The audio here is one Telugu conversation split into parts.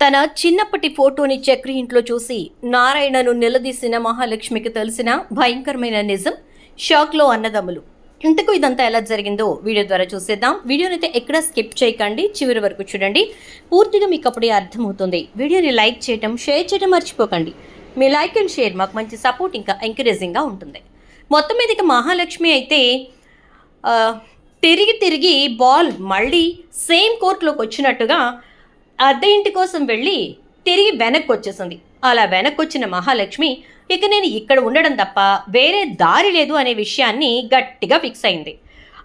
తన చిన్నప్పటి ఫోటోని చక్రి ఇంట్లో చూసి నారాయణను నిలదీసిన మహాలక్ష్మికి తెలిసిన భయంకరమైన నిజం. షాక్లో అన్నదమ్ములు. ఇంతకు ఇదంతా ఎలా జరిగిందో వీడియో ద్వారా చూసేద్దాం. వీడియోనైతే ఎక్కడ స్కిప్ చేయకండి, చివరి వరకు చూడండి. పూర్తిగా మీకు అప్పుడే అర్థమవుతుంది. వీడియోని లైక్ చేయడం, షేర్ చేయడం మర్చిపోకండి. మీ లైక్ అండ్ షేర్ మాకు మంచి సపోర్ట్, ఇంకా ఎంకరేజింగ్గా ఉంటుంది. మొత్తం మీదకి మహాలక్ష్మి అయితే తిరిగి తిరిగి బాల్ మళ్ళీ సేమ్ కోర్టులోకి వచ్చినట్టుగా అద్దె ఇంటి కోసం వెళ్ళి తిరిగి వెనక్కి వచ్చేసింది. అలా వెనక్కి వచ్చిన మహాలక్ష్మి ఇక నేను ఇక్కడ ఉండడం తప్ప వేరే దారి లేదు అనే విషయాన్ని గట్టిగా ఫిక్స్ అయింది.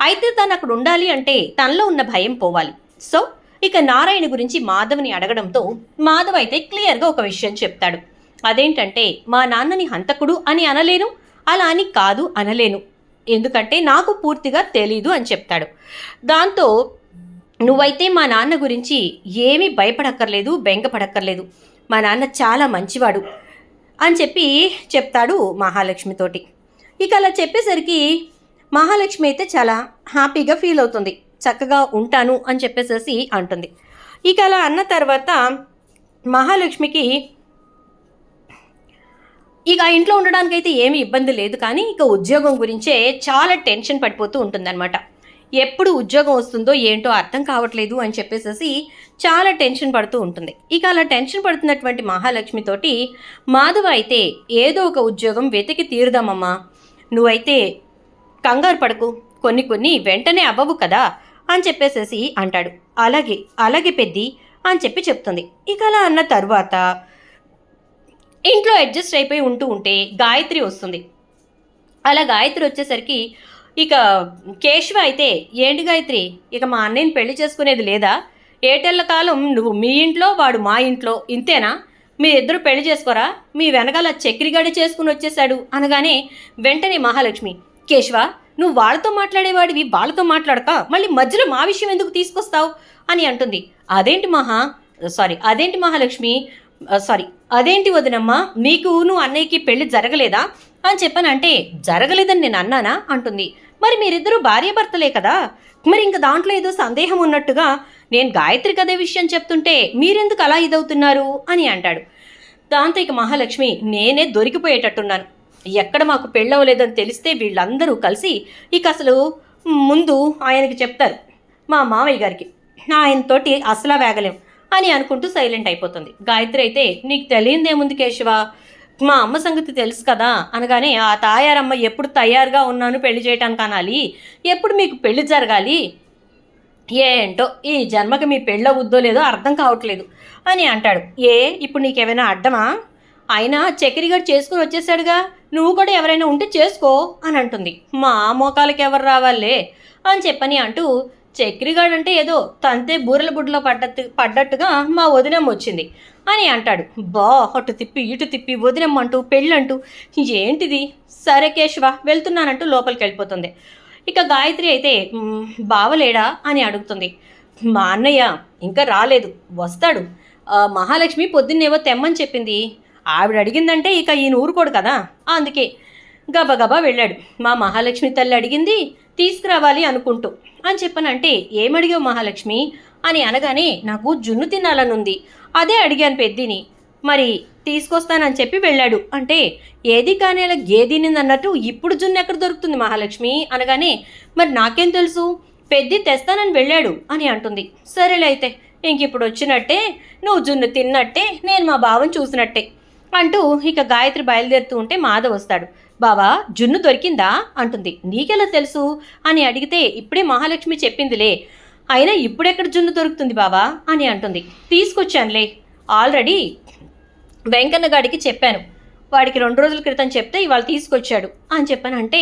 అయితే తను అక్కడ ఉండాలి అంటే తనలో ఉన్న భయం పోవాలి. సో ఇక నారాయణ గురించి మాధవ్ని అడగడంతో మాధవ్ అయితే క్లియర్గా ఒక విషయం చెప్తాడు. అదేంటంటే, మా నాన్నని హంతకుడు అని అనలేను, అలా అని కాదు అనలేను, ఎందుకంటే నాకు పూర్తిగా తెలీదు అని చెప్తాడు. దాంతో నువ్వైతే మా నాన్న గురించి ఏమీ భయపడక్కర్లేదు, బెంగపడక్కర్లేదు, మా నాన్న చాలా మంచివాడు అని చెప్పి చెప్తాడు మహాలక్ష్మితోటి. ఇక అలా చెప్పేసరికి మహాలక్ష్మి అయితే చాలా హ్యాపీగా ఫీల్ అవుతుంది. చక్కగా ఉంటాను అని చెప్పేసేసి అంటుంది. ఇక అలా అన్న తర్వాత మహాలక్ష్మికి ఇక ఇంట్లో ఉండడానికైతే ఏమీ ఇబ్బంది లేదు, కానీ ఇక ఉద్యోగం గురించే చాలా టెన్షన్ పడిపోతూ ఉంటుందన్నమాట. ఎప్పుడు ఉద్యోగం వస్తుందో ఏంటో అర్థం కావట్లేదు అని చెప్పేసి చాలా టెన్షన్ పడుతూ ఉంటుంది. ఇక అలా టెన్షన్ పడుతున్నటువంటి మహాలక్ష్మితోటి మాధవ అయితే ఏదో ఒక ఉద్యోగం వెతికి తీరుదామమ్మా, నువ్వైతే కంగారు పడకు, కొన్ని వెంటనే అవ్వవు కదా అని చెప్పేసేసి అంటాడు. అలాగే అలాగే పెద్ది అని చెప్పి చెప్తుంది. ఇక అలా అన్న తర్వాత ఇంట్లో అడ్జస్ట్ అయిపోయి ఉంటే గాయత్రి వస్తుంది. అలా గాయత్రి వచ్చేసరికి ఇక కేశవ అయితే, ఏంటి గాయత్రి, ఇక మా అన్నయ్యని పెళ్లి చేసుకునేది లేదా? ఏటెళ్ల కాలం నువ్వు మీ ఇంట్లో, వాడు మా ఇంట్లో, ఇంతేనా? మీ ఇద్దరు పెళ్లి చేసుకోరా? మీ వెనకాల చక్రిగాడి చేసుకుని వచ్చేసాడు అనగానే వెంటనే మహాలక్ష్మి, కేశవ, నువ్వు వాళ్ళతో మాట్లాడేవాడివి, వాళ్ళతో మాట్లాడక మళ్ళీ మధ్యలో మా విషయం ఎందుకు తీసుకొస్తావు అని అంటుంది. అదేంటి మహాలక్ష్మి, అదేంటి వదినమ్మ, నీకు నువ్వు అన్నయ్యకి పెళ్లి జరగలేదా అని చెప్పానంటే జరగలేదని నేను అన్నానా అంటుంది. మరి మీరిద్దరూ భార్యాభర్తలే కదా, మరి ఇంక దాంట్లో ఏదో సందేహం ఉన్నట్టుగా నేను గాయత్రి కదే విషయం చెప్తుంటే మీరెందుకు అలా ఇదవుతున్నారు అని అంటాడు. దాంతో ఇక మహాలక్ష్మి, నేనే దొరికిపోయేటట్టున్నాను, ఎక్కడ మాకు పెళ్ళవలేదని తెలిస్తే వీళ్ళందరూ కలిసి ఇక అసలు ముందు ఆయనకి చెప్తారు, మా మామయ్య గారికి, ఆయనతోటి అసలా వేగలేం అని అనుకుంటూ సైలెంట్ అయిపోతుంది. గాయత్రి అయితే, నీకు తెలియదేముంది కేశవ, మా అమ్మ సంగతి తెలుసు కదా అనగానే, ఆ తాయారమ్మ ఎప్పుడు తయారుగా ఉన్నాను పెళ్లి చేయటానికి అనాలి, ఎప్పుడు మీకు పెళ్లి జరగాలి, ఏంటో ఈ జన్మకి మీ పెళ్ళవుద్దో లేదో అర్థం కావట్లేదు అని అంటాడు. ఇప్పుడు నీకేమైనా అడ్డమా? అయినా చక్రిగాడు చేసుకుని వచ్చేసాడుగా, నువ్వు కూడా ఎవరైనా ఉంటే చేసుకో అని అంటుంది. మా మోకాలకి ఎవరు రావాలే అని చెప్పని అంటూ, చక్రిగాడు అంటే ఏదో తంతే బూరెల బుడ్డలో పడ్డట్టుగా మా వదినమ్మ వచ్చింది అని అంటాడు. అటు తిప్పి ఇటు తిప్పి వదినమ్మంటూ పెళ్ళంటూ ఏంటిది? సరే కేశవ, వెళ్తున్నానంటూ లోపలికి వెళ్ళిపోతుంది. ఇక గాయత్రి అయితే, బావలేడా అని అడుగుతుంది. మా అన్నయ్య ఇంకా రాలేదు, వస్తాడు, మహాలక్ష్మి పొద్దున్నేవో తెమ్మని చెప్పింది, ఆవిడ అడిగిందంటే ఇక ఈయన ఊరుకోడు కదా, అందుకే గబగబా వెళ్ళాడు. మా మహాలక్ష్మి తల్లి అడిగింది, తీసుకురావాలి అనుకుంటూ అని చెప్పనంటే, ఏమడిగావు మహాలక్ష్మి అని అనగానే, నాకు జున్ను తినాలనుంది, అదే అడిగాను పెద్దిని, మరి తీసుకొస్తానని చెప్పి వెళ్ళాడు అంటే, ఏది కానీ అలా గేదినింది అన్నట్టు ఇప్పుడు జున్ను ఎక్కడ దొరుకుతుంది మహాలక్ష్మి అనగానే, మరి నాకేం తెలుసు, పెద్ది తెస్తానని వెళ్ళాడు అని అంటుంది. సరేలే అయితే, ఇంక ఇప్పుడు వచ్చినట్టే, నువ్వు జున్ను తిన్నట్టే, నేను మా బావని చూసినట్టే అంటూ ఇక గాయత్రి బయలుదేరుతూ ఉంటే మాధవ్ వస్తాడు. బావా, జున్ను దొరికిందా అంటుంది. నీకెలా తెలుసు అని అడిగితే, ఇప్పుడే మహాలక్ష్మి చెప్పిందిలే, అయినా ఇప్పుడెక్కడ జున్ను దొరుకుతుంది బావా అని అంటుంది. తీసుకొచ్చానులే, ఆల్రెడీ వెంకన్న గాడికి చెప్పాను, వాడికి 2 రోజుల క్రితం చెప్తే ఇవాళ తీసుకొచ్చాడు అని చెప్పానంటే,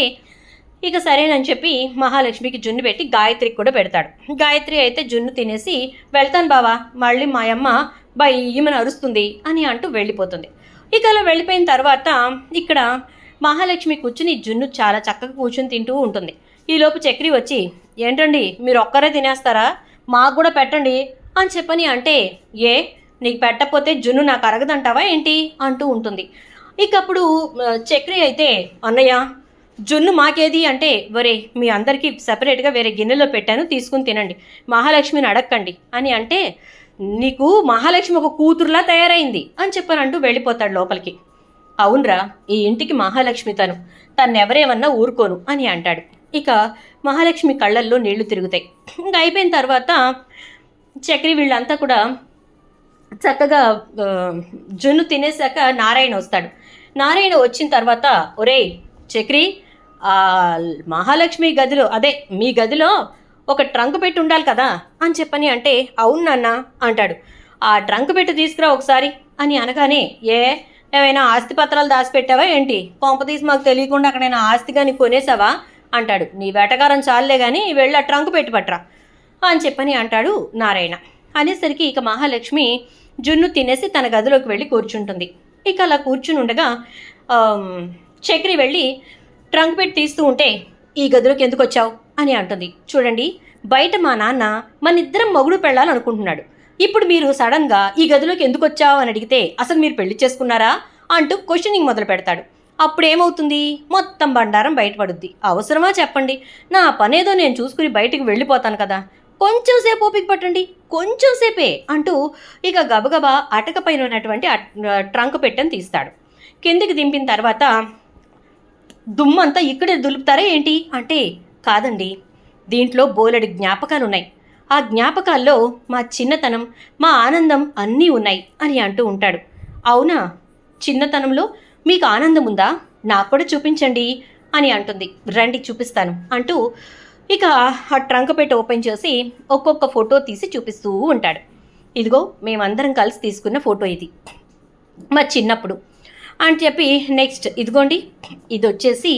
ఇక సరేనని చెప్పి మహాలక్ష్మికి జున్ను పెట్టి గాయత్రికి కూడా పెడతాడు. గాయత్రి అయితే జున్ను తినేసి, వెళ్తాను బావా, మళ్ళీ మా అమ్మ ఈమెను అరుస్తుంది అని అంటూ వెళ్ళిపోతుంది. ఇక అలా వెళ్ళిపోయిన తర్వాత ఇక్కడ మహాలక్ష్మి కూర్చుని జున్ను చాలా చక్కగా కూర్చుని తింటూ ఉంటుంది. ఈలోపు చక్రి వచ్చి, ఏంటండి మీరు ఒక్కరే తినేస్తారా, మాకు కూడా పెట్టండి అని చెప్పని అంటే, నీకు పెట్టకపోతే జున్ను నాకు అరగదంటావా ఏంటి అంటూ ఉంటుంది. ఇక అప్పుడు చక్రి అయితే, అన్నయ్య జున్ను మాకేది అంటే, మీ అందరికీ సపరేట్గా వేరే గిన్నెలో పెట్టాను, తీసుకుని తినండి, మహాలక్ష్మిని అడగండి అని అంటే, నీకు మహాలక్ష్మి ఒక కూతురులా తయారైంది అని చెప్పానంటూ వెళ్ళిపోతాడు లోపలికి. అవునరా, ఈ ఇంటికి మహాలక్ష్మి తన్నెవరేమన్నా ఊరుకోను అని అంటాడు. ఇక మహాలక్ష్మి కళ్ళల్లో నీళ్లు తిరుగుతాయి. ఇంకా అయిపోయిన తర్వాత చక్రి వీళ్ళంతా కూడా చక్కగా జున్ను తినేసాక నారాయణ వస్తాడు. నారాయణ వచ్చిన తర్వాత, ఒరేయ్ చక్రి, మహాలక్ష్మి గదిలో, అదే మీ గదిలో ఒక ట్రంక్ పెట్టి ఉండాలి కదా అని చెప్పని అంటే, అవును నాన్న అంటాడు. ఆ ట్రంక్ పెట్టి తీసుకురా ఒకసారి అని అనగానే, ఏమైనా ఆస్తి పత్రాలు దాచిపెట్టావా ఏంటి? కొంపతీసి మాకు తెలియకుండా అక్కడైనా ఆస్తి కానీ కొనేసావా అంటాడు. నీ వేటగారం చాలే కానీ వెళ్ళి ఆ ట్రంక్ పెట్టి పట్రా అని చెప్పని అంటాడు నారాయణ. అనేసరికి ఇక మహాలక్ష్మి జున్ను తినేసి తన గదిలోకి వెళ్ళి కూర్చుంటుంది. ఇక అలా కూర్చుని ఉండగా చక్రి వెళ్ళి ట్రంక్ పెట్టి తీస్తూ ఉంటే, ఈ గదిలోకి ఎందుకు వచ్చావు అని అంటుంది. చూడండి, బయట మా నాన్న మన ఇద్దరం మొగుడు పెళ్ళాలనుకుంటున్నాడు. ఇప్పుడు మీరు సడన్గా ఈ గదిలోకి ఎందుకు వచ్చావు అని అడిగితే, అసలు మీరు పెళ్లి చేసుకున్నారా అంటూ క్వశ్చనింగ్ మొదలు పెడతాడు. అప్పుడు ఏమవుతుంది? మొత్తం బండారం బయటపడుద్ది. అవసరమా చెప్పండి? నా పనేదో నేను చూసుకుని బయటికి వెళ్ళిపోతాను కదా, కొంచెం సేపు ఓపిక పట్టండి, కొంచెం సేపే అంటూ ఇక గబగబా అటక పైన ఉన్నటువంటి ట్రంక్ పెట్టని తీస్తాడు. కిందికి దింపిన తర్వాత, దుమ్మంతా ఇక్కడే దులుపుతారా ఏంటి అంటే, కాదండి, దీంట్లో బోలెడు జ్ఞాపకాలు ఉన్నాయి. ఆ జ్ఞాపకాల్లో మా చిన్నతనం, మా ఆనందం అన్నీ ఉన్నాయి అని అంటూ ఉంటాడు. అవునా, చిన్నతనంలో మీకు ఆనందం ఉందా? నాకు కూడా చూపించండి అని అంటుంది. రండి చూపిస్తాను అంటూ ఇక ఆ ట్రంక్ పెట్టి ఓపెన్ చేసి ఒక్కొక్క ఫోటో తీసి చూపిస్తూ ఉంటాడు. ఇదిగో మేమందరం కలిసి తీసుకున్న ఫోటో ఇది మా చిన్నప్పుడు అని చెప్పి, నెక్స్ట్ ఇదిగోండి, ఇది వచ్చేసి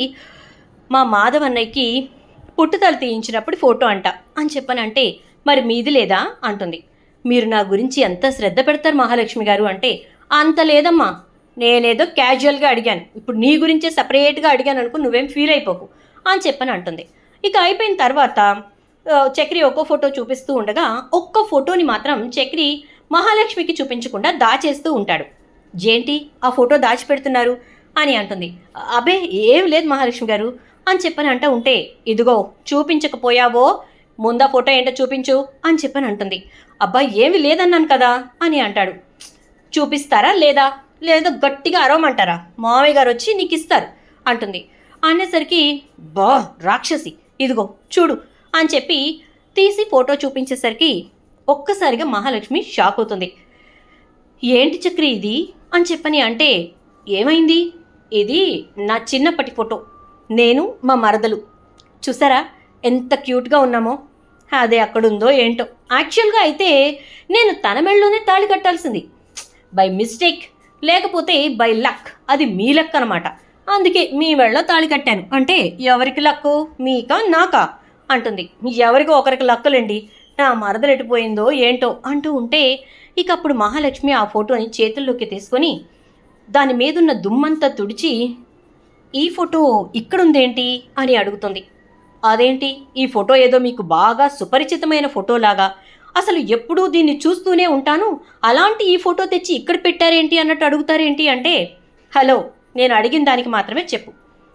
మా మాధవ్ అన్నయ్యకి పుట్టుతలు తీయించినప్పుడు ఫోటో అంట అని చెప్పనంటే, మరి మీది లేదా అంటుంది. మీరు నా గురించి ఎంత శ్రద్ధ పెడతారు మహాలక్ష్మి గారు అంటే, అంత లేదమ్మా, నేనేదో క్యాజువల్గా అడిగాను, ఇప్పుడు నీ గురించే సపరేట్గా అడిగాను అనుకో, నువ్వేం ఫీల్ అయిపోకు అని చెప్పని అంటుంది. ఇక అయిపోయిన తర్వాత చక్రి ఒక్కో ఫోటో చూపిస్తూ ఉండగా ఒక్క ఫోటోని మాత్రం చక్రి మహాలక్ష్మికి చూపించకుండా దాచేస్తూ ఉంటాడు. ఏంటి ఆ ఫోటో దాచిపెడుతున్నారు అని అంటుంది. అబే ఏం లేదు మహాలక్ష్మి గారు అని చెప్పని అంటూ ఉంటే, ఇదిగో చూపించకపోయావో ముందా ఫోటో ఏంటో చూపించు అని చెప్పని అంటుంది. అబ్బా ఏమి లేదన్నాను కదా అని అంటాడు. చూపిస్తారా లేదా, లేదా గట్టిగా అరవమంటారా, మామయ్య గారు వచ్చి నీకు ఇస్తారు అంటుంది. అనేసరికి, బా రాక్షసి, ఇదిగో చూడు అని చెప్పి తీసి ఫోటో చూపించేసరికి ఒక్కసారిగా మహాలక్ష్మి షాక్ అవుతుంది. ఏంటి చక్రి ఇది అని చెప్పని అంటే, ఏమైంది, ఇది నా చిన్నప్పటి ఫోటో, నేను మా మరదలు, చూసారా ఎంత క్యూట్గా ఉన్నామో, అదే అక్కడుందో ఏంటో. యాక్చువల్గా అయితే నేను తన మెళ్ళలోనే తాళి కట్టాల్సింది, బై మిస్టేక్ లేకపోతే బై లక్, అది మీ లక్ అనమాట, అందుకే మీ మెళ్ళలో తాళి కట్టాను అంటే, ఎవరికి లక్కు, మీకా నాకా అంటుంది. ఎవరికి ఒకరికి లక్కులండి, నా మరదలు ఎటుపోయిందో ఏంటో అంటూ ఉంటే, ఇక అప్పుడు మహాలక్ష్మి ఆ ఫోటోని చేతుల్లోకి తీసుకొని దాని మీదున్న దుమ్మంతా తుడిచి, ఈ ఫోటో ఇక్కడుందేంటి అని అడుగుతుంది. అదేంటి, ఈ ఫోటో ఏదో మీకు బాగా సుపరిచితమైన ఫోటోలాగా, అసలు ఎప్పుడూ దీన్ని చూస్తూనే ఉంటాను, అలాంటి ఈ ఫోటో తెచ్చి ఇక్కడ పెట్టారేంటి అన్నట్టు అడుగుతారేంటి అంటే, హలో, నేను అడిగిన దానికి మాత్రమే చెప్పు,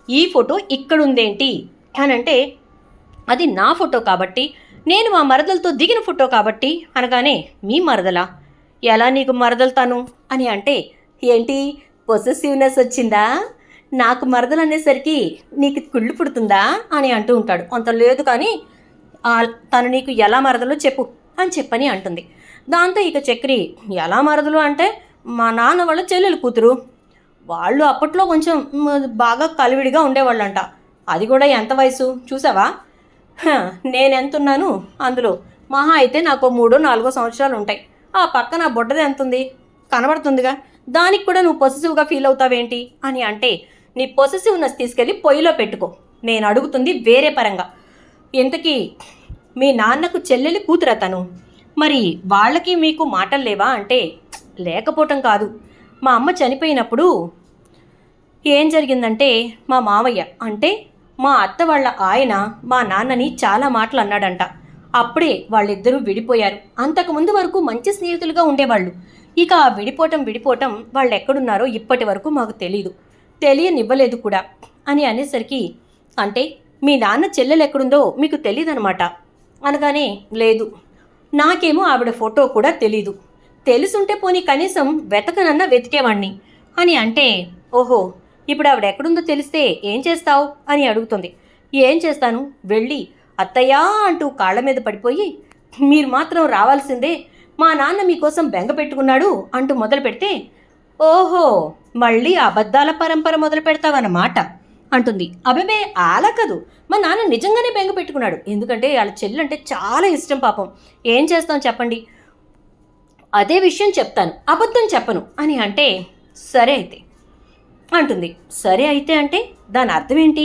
ఈ ఫోటో ఇక్కడుందేంటి అని అంటే, అది నా ఫోటో కాబట్టి, నేను మా మరదలతో దిగిన ఫోటో కాబట్టి అనగానే, మీ మరదలా, ఎలా నీకు మరదలుతాను అని అంటే, ఏంటి పొసెసివ్నెస్ వచ్చిందా, నాకు మరదలు అనేసరికి నీకు కుళ్ళు పుడుతుందా అని అంటూ ఉంటాడు. అంత లేదు కానీ తను నీకు ఎలా మరదలో చెప్పు అని చెప్పని అంటుంది. దాంతో ఇక చక్రి, ఎలా మరదలు అంటే, మా నాన్న వాళ్ళ చెల్లెలు కూతురు, వాళ్ళు అప్పట్లో కొంచెం బాగా కలివిడిగా ఉండేవాళ్ళంట, అది కూడా ఎంత వయసు చూసావా, నేనెంతున్నాను అందులో, మహా అయితే నాకు 3-4 సంవత్సరాలు ఉంటాయి, ఆ పక్కన బొడ్డది ఎంతుంది కనబడుతుందిగా, దానికి కూడా నువ్వు పొసెసివ్గా ఫీల్ అవుతావేంటి అని అంటే, నీ పొసెసివ్నెస్ తీసుకెళ్ళి పొయ్యిలో పెట్టుకో, నేను అడుగుతుంది వేరే పరంగా, ఇంతకీ మీ నాన్నకు చెల్లెలి కూతురా తను, మరి వాళ్ళకి మీకు మాటలు లేవా అంటే, లేకపోవటం కాదు, మా అమ్మ చనిపోయినప్పుడు ఏం జరిగిందంటే, మా మావయ్య అంటే మా అత్త వాళ్ళ ఆయన మా నాన్నని చాలా మాటలు అన్నాడంట, అప్పుడే వాళ్ళిద్దరూ విడిపోయారు, అంతకుముందు వరకు మంచి స్నేహితులుగా ఉండేవాళ్ళు, ఇక ఆ విడిపోవటం వాళ్ళు ఎక్కడున్నారో ఇప్పటి వరకు మాకు తెలియనివ్వలేదు కూడా అని అనేసరికి, అంటే మీ నాన్న చెల్లెలు ఎక్కడుందో మీకు తెలియదనమాట అనగానే, లేదు నాకేమో ఆవిడ ఫోటో కూడా తెలీదు. తెలుసుంటే పోనీ కనీసం వెతకనన్నా వెతికేవాణ్ణి అని అంటే, ఓహో ఇప్పుడు ఆవిడ ఎక్కడుందో తెలిస్తే ఏం చేస్తావు అని అడుగుతుంది. ఏం చేస్తాను, వెళ్ళి అత్తయ్యా అంటూ కాళ్ళ మీద పడిపోయి, మీరు మాత్రం రావాల్సిందే, మా నాన్న మీకోసం బెంగ పెట్టుకున్నాడు అంటూ మొదలు పెడితే, ఓహో మళ్ళీ అబద్ధాల పరంపర మొదలు పెడతావన్నమాట అంటుంది. అబేబే అలా కాదు, మా నాన్న నిజంగానే బెంగ పెట్టుకున్నాడు, ఎందుకంటే వాళ్ళ చెల్లంటే చాలా ఇష్టం పాపం. ఏం చేస్తాం చెప్పండి, అదే విషయం చెప్తాను, అబద్ధం చెప్పను అని అంటే, సరే అయితే అంటుంది. సరే అయితే అంటే దాని అర్థం ఏంటి?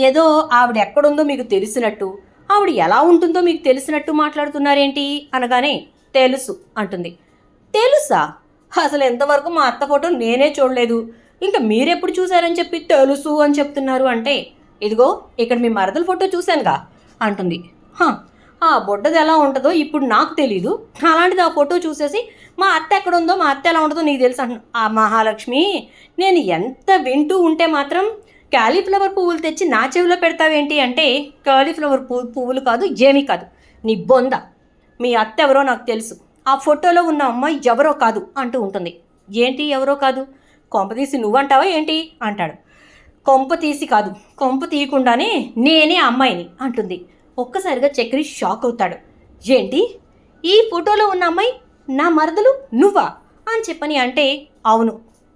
ఏదో ఆవిడ ఎక్కడుందో మీకు తెలిసినట్టు, ఆవిడ ఎలా ఉంటుందో మీకు తెలిసినట్టు మాట్లాడుతున్నారేంటి అనగానే, తెలుసు అంటుంది. తెలుసా? అసలు ఎంతవరకు మా అత్త ఫోటో నేనే చూడలేదు, ఇంకా మీరెప్పుడు చూశారని చెప్పి తెలుసు అని చెప్తున్నారు అంటే, ఇదిగో ఇక్కడ మీ మరదల ఫోటో చూశానుగా అంటుంది. ఆ బొడ్డది ఎలా ఉంటుందో ఇప్పుడు నాకు తెలీదు, అలాంటిది ఆ ఫోటో చూసేసి మా అత్త ఎక్కడ ఉందో మా అత్త ఎలా ఉంటుందో నీకు తెలుసు అంటున్నా. ఆ మహాలక్ష్మి, నేను ఎంత వింటూ ఉంటే మాత్రం క్యాలీఫ్లవర్ పువ్వులు తెచ్చి నా చెవిలో పెడతావేంటి అంటే, క్యాలీఫ్లవర్ పువ్వులు కాదు, ఏమీ కాదు, నీ బొంద, మీ అత్త ఎవరో నాకు తెలుసు, ఆ ఫోటోలో ఉన్న అమ్మాయి ఎవరో కాదు అంటూ ఉంటుంది. ఏంటి ఎవరో కాదు, కొంప తీసి నువ్వంటావా ఏంటి అంటాడు. కొంప తీసి కాదు, కొంప తీయకుండానే నేనే అమ్మాయిని అంటుంది. ఒక్కసారిగా చక్రి షాక్ అవుతాడు. ఏంటి, ఈ ఫోటోలో ఉన్న అమ్మాయి నా మరదలు నువ్వా అని చెప్పని అంటే, అవును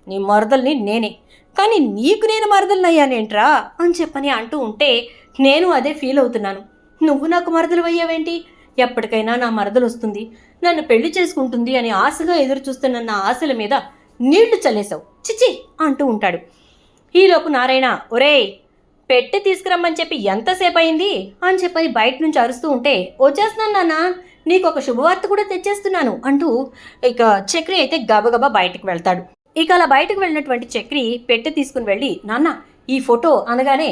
నీ మరదల్ని నేనే, కానీ నీకు నేను మరదలనయ్యానేంట్రా అని చెప్పని అంటూ ఉంటే, నేను అదే ఫీల్ అవుతున్నాను. నువ్వు నాకు మరదలు అయ్యావేంటి? ఎప్పటికైనా నా మరదలు వస్తుంది, నన్ను పెళ్లి చేసుకుంటుంది అని ఆశగా ఎదురు చూస్తున్న నా ఆశల మీద నీళ్లు చల్లేశావు, చిచి అంటూ ఉంటాడు. ఈలోపు నారాయణ, ఒరేయ్ పెట్టి తీసుకురమ్మని చెప్పి ఎంతసేపు అయింది అని చెప్పని బయట నుంచి అరుస్తూ ఉంటే, వచ్చేస్తున్నాను నాన్న, నీకు ఒక శుభవార్త కూడా తెచ్చేస్తున్నాను అంటూ ఇక చక్రి అయితే గబగబా బయటకు వెళ్తాడు. ఇక అలా బయటకు వెళ్ళినటువంటి చక్రి పెట్టి తీసుకుని వెళ్ళి, నాన్న ఈ ఫోటో అనగానే,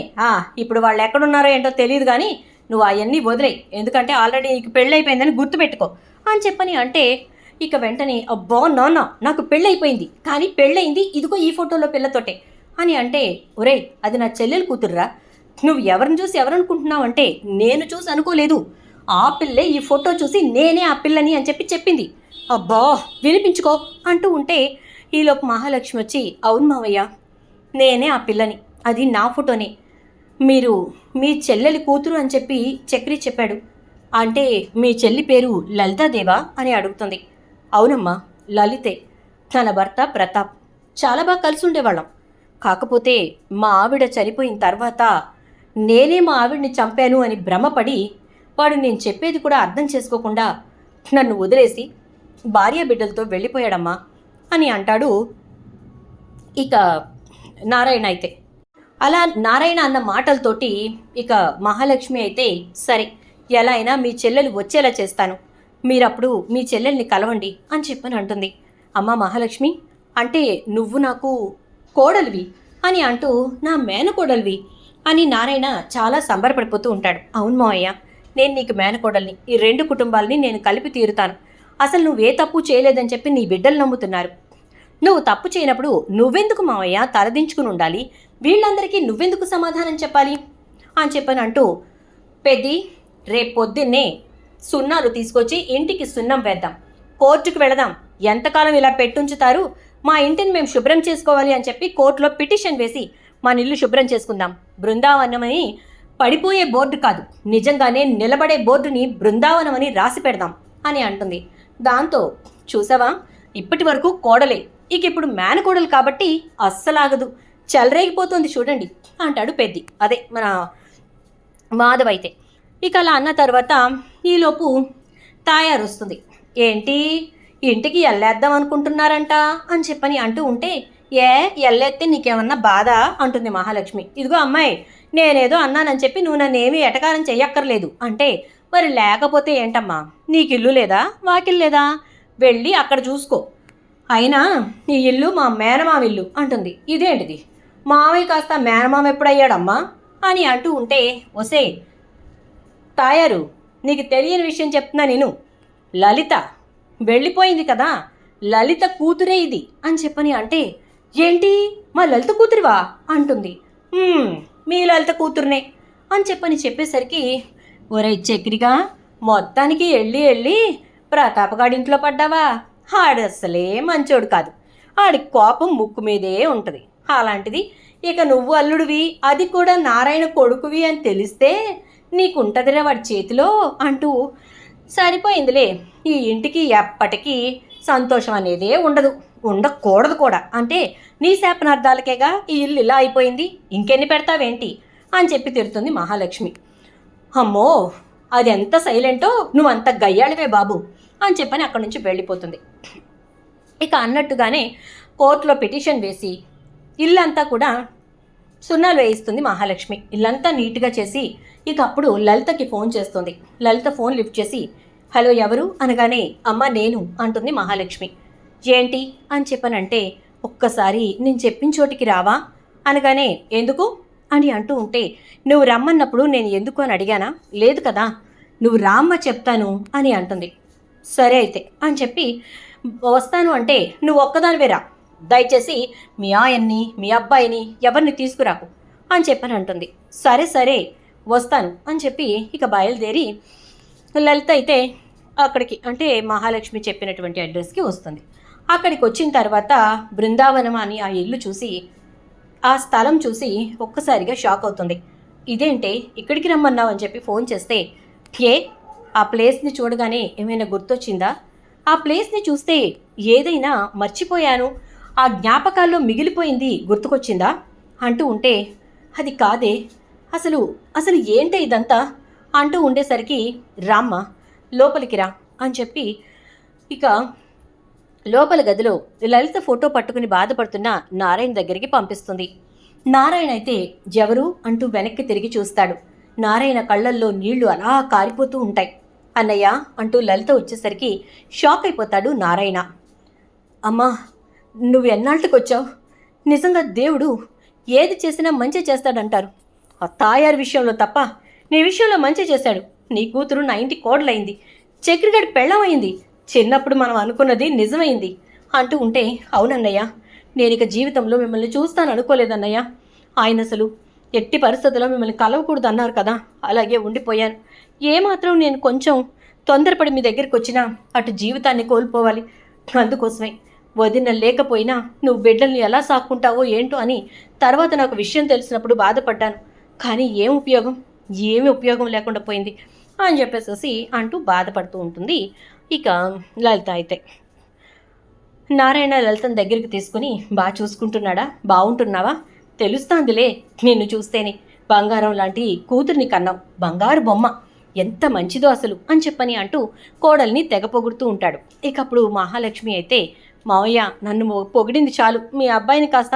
ఇప్పుడు వాళ్ళు ఎక్కడున్నారో ఏంటో తెలియదు కానీ నువ్వు అవన్నీ వదిలేయి, ఎందుకంటే ఆల్రెడీ నీకు పెళ్ళైపోయిందని గుర్తుపెట్టుకో అని చెప్పని అంటే, ఇక వెంటనే అబ్బా నాన్న నాకు పెళ్ళైపోయింది, కానీ పెళ్ళయింది ఇదిగో ఈ ఫోటోలో పిల్లతోటే అని అంటే, ఒరే అది నా చెల్లెలు కూతుర్రా, నువ్వు ఎవరిని చూసి ఎవరనుకుంటున్నావు అంటే, నేను చూసి అనుకోలేదు, ఆ పిల్లే ఈ ఫోటో చూసి నేనే ఆ పిల్లని అని చెప్పి చెప్పింది, అబ్బా వినిపించుకో అంటూ ఉంటే, ఈలోపు మహాలక్ష్మి వచ్చి, అవును మావయ్య నేనే ఆ పిల్లని, అది నా ఫోటోనే, మీరు మీ చెల్లెలి కూతురు అని చెప్పి చక్రి చెప్పాడు, అంటే మీ చెల్లి పేరు లలితాదేవా అని అడుగుతుంది. అవునమ్మా లలితే, తన భర్త ప్రతాప్ చాలా బాగా కలిసి ఉండేవాళ్ళం, కాకపోతే మా ఆవిడ చనిపోయిన తర్వాత నేనే మా ఆవిడ్ని చంపాను అని భ్రమపడి వాడు నేను చెప్పేది కూడా అర్థం చేసుకోకుండా నన్ను వదిలేసి భార్య బిడ్డలతో వెళ్ళిపోయాడమ్మా అని అంటాడు ఇక నారాయణ. అయితే అలా నారాయణ అన్న మాటలతోటి ఇక మహాలక్ష్మి అయితే, సరే ఎలా అయినా మీ చెల్లెలు వచ్చేలా చేస్తాను, మీరప్పుడు మీ చెల్లెల్ని కలవండి అని చెప్పని అంటుంది. అమ్మ మహాలక్ష్మి, అంటే నువ్వు నాకు కోడలివి అని అంటూ, నా మేనకోడలివి అని నారాయణ చాలా సంబరపడిపోతూ ఉంటాడు. అవును మావయ్య, నేను నీకు మేనకోడల్ని, ఈ రెండు కుటుంబాలని నేను కలిపి తీరుతాను, అసలు నువ్వే తప్పు చేయలేదని చెప్పి నీ బిడ్డలు నమ్ముతున్నారు, నువ్వు తప్పు చేయనప్పుడు నువ్వెందుకు మావయ్య తలదించుకుని ఉండాలి, వీళ్ళందరికీ నువ్వెందుకు సమాధానం చెప్పాలి అని చెప్పని అంటూ, పెద్ది రేపు పొద్దున్నే సున్నాలు తీసుకొచ్చి ఇంటికి సున్నం వేద్దాం, కోర్టుకు వెళదాం, ఎంతకాలం ఇలా పెట్టుంచుతారు, మా ఇంటిని మేము శుభ్రం చేసుకోవాలి అని చెప్పి కోర్టులో పిటిషన్ వేసి మన ఇల్లు శుభ్రం చేసుకుందాం, బృందావనమని పడిపోయే బోర్డు కాదు, నిజంగానే నిలబడే బోర్డుని బృందావనం అని రాసి పెడదాం అని అంటుంది. దాంతో చూసావా ఇప్పటి వరకు కోడలే, ఇక ఇప్పుడు మేనకోడలు కాబట్టి అస్సలాగదు, చెలరేగిపోతుంది చూడండి అంటాడు పెద్ది, అదే మన మాధవ్. అయితే ఇక అలా అన్న తర్వాత ఈలోపు తాయారు వస్తుంది. ఏంటి ఇంటికి ఎల్లేద్దాం అనుకుంటున్నారంట అని చెప్పని అంటూ ఉంటే, ఎల్లేస్తే నీకేమన్నా బాధ అంటుంది మహాలక్ష్మి. ఇదిగో అమ్మాయి, నేనేదో అన్నానని చెప్పి నువ్వు నన్ను ఏమీ ఎటకారం చెయ్యక్కర్లేదు అంటే, మరి లేకపోతే ఏంటమ్మా, నీకు ఇల్లు లేదా వాకిల్ లేదా, వెళ్ళి అక్కడ చూసుకో, అయినా ఈ ఇల్లు మా మేనమామ ఇల్లు అంటుంది. ఇదేంటిది, మామయ్య కాస్త మేనమామ ఎప్పుడయ్యాడమ్మా అని అంటూ ఉంటే, ఒసే తాయారు నీకు తెలియని విషయం చెప్తున్నా, నేను లలిత వెళ్ళిపోయింది కదా, లలిత కూతురే ఇది అని చెప్పని అంటే, ఏంటి మా లలిత కూతురివా అంటుంది. మీ లలిత కూతురునే అని చెప్పని చెప్పేసరికి, ఒరే చక్రిగా మొత్తానికి వెళ్ళి ప్రతాపగాడింట్లో పడ్డావా? ఆడసలే మంచోడు కాదు. ఆడి కోపం ముక్కు మీదే ఉంటుంది. అలాంటిది ఇక నువ్వు అల్లుడివి, అది కూడా నారాయణ కొడుకువి అని తెలిస్తే నీకుంటదిరా వాడి చేతిలో అంటూ, సరిపోయిందిలే, ఈ ఇంటికి ఎప్పటికీ సంతోషం అనేదే ఉండదు, ఉండకూడదు కూడా. అంటే నీ శాపనార్థాలకేగా ఈ ఇల్లు ఇలా అయిపోయింది, ఇంకెన్ని పెడతావేంటి అని చెప్పి తిడుతుంది మహాలక్ష్మి. అమ్మో, అది ఎంత సైలెంటో, నువ్వు అంత గయ్యాళివే బాబు అని చెప్పని అక్కడి నుంచి వెళ్ళిపోతుంది. ఇక అన్నట్టుగానే కోర్టులో పిటిషన్ వేసి ఇల్లంతా కూడా సున్నాలు వేయిస్తుంది మహాలక్ష్మి. ఇల్లంతా నీట్గా చేసి ఇక అప్పుడు లలితకి ఫోన్ చేస్తుంది. లలిత ఫోన్ లిఫ్ట్ చేసి, హలో ఎవరు అనగానే, అమ్మ నేను అంటుంది మహాలక్ష్మి. ఏంటి అని చెప్పనంటే, ఒక్కసారి నేను చెప్పిన చోటికి రావా అనగానే, ఎందుకు అని అంటూ ఉంటే, నువ్వు రమ్మన్నప్పుడు నేను ఎందుకు అని అడిగానా? లేదు కదా, నువ్వు రామ్మ చెప్తాను అని అంటుంది. సరే అయితే అని చెప్పి వస్తాను అంటే, నువ్వు ఒక్కదానివే రా, దయచేసి మీ ఆయన్ని మీ అబ్బాయిని ఎవరిని తీసుకురాకు అని చెప్పని అంటుంది. సరే సరే వస్తాను అని చెప్పి ఇక బయలుదేరి లలిత అయితే అక్కడికి, అంటే మహాలక్ష్మి చెప్పినటువంటి అడ్రస్కి వస్తుంది. అక్కడికి వచ్చిన తర్వాత బృందావనం అని ఆ ఇల్లు చూసి, ఆ స్థలం చూసి ఒక్కసారిగా షాక్ అవుతుంది. ఇదేంటే ఇక్కడికి రమ్మన్నావు అని చెప్పి ఫోన్ చేస్తే, ఆ ప్లేస్ని చూడగానే ఏమైనా గుర్తొచ్చిందా? ఆ ప్లేస్ని చూస్తే ఏదైనా మర్చిపోయాను, ఆ జ్ఞాపకాల్లో మిగిలిపోయింది గుర్తుకొచ్చిందా అంటూ ఉంటే, అది కాదే, అసలు అసలు ఏంటే ఇదంతా అంటూ ఉండేసరికి, రామ్మ లోపలికి రా అని చెప్పి ఇక లోపల గదిలో లలిత ఫోటో పట్టుకుని బాధపడుతున్న నారాయణ దగ్గరికి పంపిస్తుంది. నారాయణ అయితే ఎవరు అంటూ వెనక్కి తిరిగి చూస్తాడు. నారాయణ కళ్ళల్లో నీళ్లు అలా కారిపోతూ ఉంటాయి. అన్నయ్య అంటూ లలిత వచ్చేసరికి షాక్ అయిపోతాడు నారాయణ. అమ్మా, నువ్వు ఎన్నాళ్ళకి వచ్చావు? నిజంగా దేవుడు ఏది చేసినా మంచి చేస్తాడంటారు. ఆ తాయారు విషయంలో తప్ప నీ విషయంలో మంచి చేశాడు. నీ కూతురు నా ఇంటి కోడలైంది, చక్రిగడి పెళ్ళమైంది, చిన్నప్పుడు మనం అనుకున్నది నిజమైంది అంటూ ఉంటే, అవునన్నయ్య, నేను ఇక జీవితంలో మిమ్మల్ని చూస్తాను అనుకోలేదన్నయ్య. ఆయన అసలు ఎట్టి పరిస్థితుల్లో మిమ్మల్ని కలవకూడదు అన్నారు కదా, అలాగే ఉండిపోయాను. ఏమాత్రం నేను కొంచెం తొందరపడి మీ దగ్గరికి వచ్చినా అటు జీవితాన్ని కోల్పోవాలి. అందుకోసమే వదిన లేకపోయినా నువ్వు బిడ్డల్ని ఎలా సాక్కుంటావో ఏంటో అని తర్వాత నాకు విషయం తెలిసినప్పుడు బాధపడ్డాను. కానీ ఏమి ఉపయోగం లేకుండా పోయింది అని చెప్పేసి అంటూ బాధపడుతూ ఉంటుంది. ఇక లలిత అయితే నారాయణ లలితను దగ్గరికి తీసుకుని, బాగా చూసుకుంటున్నాడా, బాగుంటున్నావా, తెలుస్తాందిలే నిన్ను చూస్తేనే, బంగారం లాంటి కూతుర్ని కన్నావు, బంగారు బొమ్మ, ఎంత మంచిదో అసలు అని చెప్పని అంటూ కోడల్ని తెగ పొగుడుతూ ఉంటాడు. ఇక అప్పుడు మహాలక్ష్మి అయితే, మావయ్య నన్ను పొగిడింది చాలు, మీ అబ్బాయిని కాస్త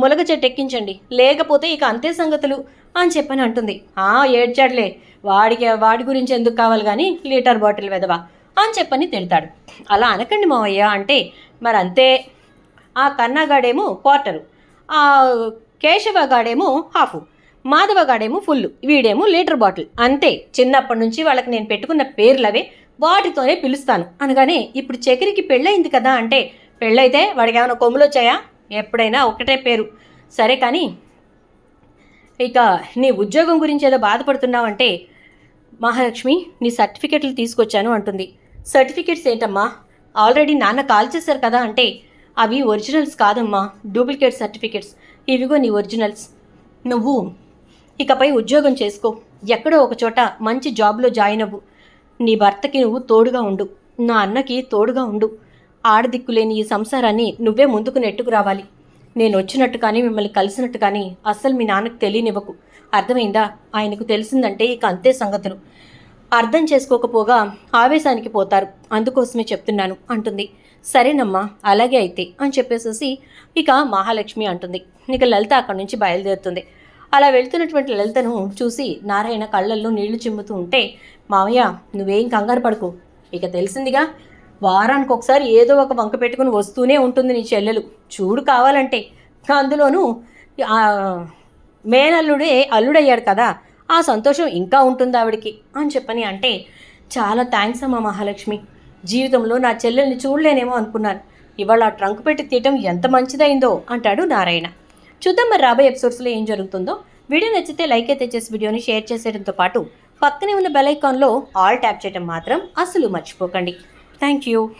ములగ చెట్టు ఎక్కించండి, లేకపోతే ఇక అంతే సంగతులు అని చెప్పని అంటుంది. ఏడ్చాడులే, వాడి గురించి ఎందుకు కావాలి కానీ లీటర్ బాటిల్ వెదవా అని చెప్పని తిడతాడు. అలా అనకండి మావయ్య అంటే, మరి అంతే, ఆ కన్నాగాడేమో క్వార్టరు, ఆ కేశవగాడేమో హాఫు, మాధవగాడేమో ఫుల్, వీడేమో లీటర్ బాటిల్, అంతే. చిన్నప్పటి నుంచి వాళ్ళకి నేను పెట్టుకున్న పేర్లవే, వాటితోనే పిలుస్తాను అనగానే, ఇప్పుడు చక్రికి పెళ్ళయింది కదా అంటే, పెళ్ళైతే వాడికి ఏమైనా కొమ్ములు వచ్చాయా? ఎప్పుడైనా ఒకటే పేరు. సరే కానీ ఇక నీ ఉద్యోగం గురించి ఏదో బాధపడుతున్నావంటే, మహాలక్ష్మి నీ సర్టిఫికెట్లు తీసుకొచ్చాను అంటుంది. సర్టిఫికెట్స్ ఏంటమ్మా? ఆల్రెడీ నాన్న కాల్ చేశారు కదా అంటే, అవి ఒరిజినల్స్ కాదమ్మా, డూప్లికేట్ సర్టిఫికెట్స్, ఇవిగో నీ ఒరిజినల్స్. నువ్వు ఇకపై ఉద్యోగం చేసుకో, ఎక్కడో ఒక చోట మంచి జాబ్లో జాయిన్ అవ్వు, నీ భర్తకి నువ్వు తోడుగా ఉండు, నా అన్నకి తోడుగా ఉండు, ఆడదిక్కులేని ఈ సంసారాన్ని నువ్వే ముందుకు నెట్టుకు రావాలి. నేను వచ్చినట్టు కానీ మిమ్మల్ని కలిసినట్టు కానీ అస్సలు మీ నాన్నకు తెలియనివ్వకు, అర్థమైందా? ఆయనకు తెలిసిందంటే ఇక అంతే సంగతులు. అర్థం చేసుకోకపోగా ఆవేశానికి పోతారు, అందుకోసమే చెప్తున్నాను అంటుంది. సరేనమ్మా అలాగే అయితే అని చెప్పేసేసి ఇక మహాలక్ష్మి అంటుంది. ఇక లలిత అక్కడి నుంచి బయలుదేరుతుంది. అలా వెళ్తున్నటువంటి లలితను చూసి నారాయణ కళ్ళల్లో నీళ్లు చిమ్ముతూ ఉంటే, మావయ్య నువ్వేం కంగారు పడుకో, ఇక తెలిసిందిగా, వారానికి ఒకసారి ఏదో ఒక వంక పెట్టుకుని వస్తూనే ఉంటుంది నీ చెల్లెలు, చూడు కావాలంటే. అందులోనూ మేనల్లుడే అల్లుడయ్యాడు కదా, ఆ సంతోషం ఇంకా ఉంటుంది ఆవిడికి అని చెప్పని అంటే, చాలా థ్యాంక్స్ అమ్మా మహాలక్ష్మి, జీవితంలో నా చెల్లెల్ని చూడలేనేమో అనుకున్నాను, ఇవాళ ఆ ట్రంక్ పెట్టి తీయటం ఎంత మంచిదైందో అంటాడు నారాయణ. చూద్దాం మరి రాబోయే ఎపిసోడ్స్లో ఏం జరుగుతుందో. వీడియో నచ్చితే లైక్ అయితే చేసి వీడియోని షేర్ చేసేయడంతో పాటు పక్కనే ఉన్న బెల్ ఐకాన్లో ఆల్ ట్యాప్ చేయడం మాత్రం అస్సలు మర్చిపోకండి. Thank you.